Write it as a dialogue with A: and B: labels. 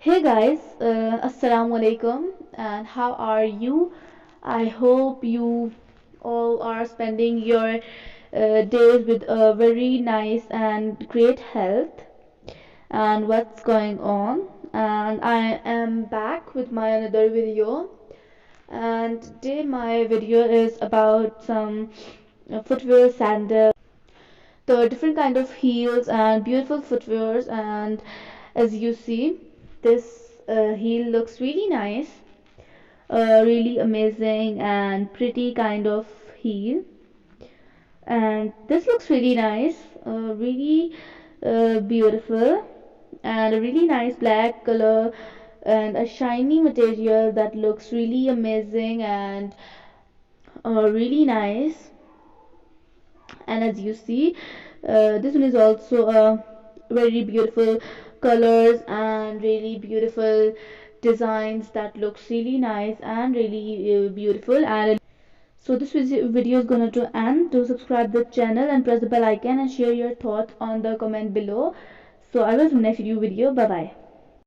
A: Hey guys, Assalamu alaikum, and how are you? I hope you all are spending your days with a very nice and great health. And what's going on? And I am back with my another video. And today my video is about some footwear, sandals, the different kind of heels and beautiful footwears. And as you see, this heel looks really nice, really amazing and pretty kind of heel. And this looks really nice, really beautiful, and a really nice black color and a shiny material that looks really amazing and really nice. And as you see, this one is also a very beautiful colors and really beautiful designs that looks really nice and really beautiful. And so this video is gonna to end. Do subscribe the channel and press the bell icon and share your thoughts on the comment below. So I will see you next video. Bye bye.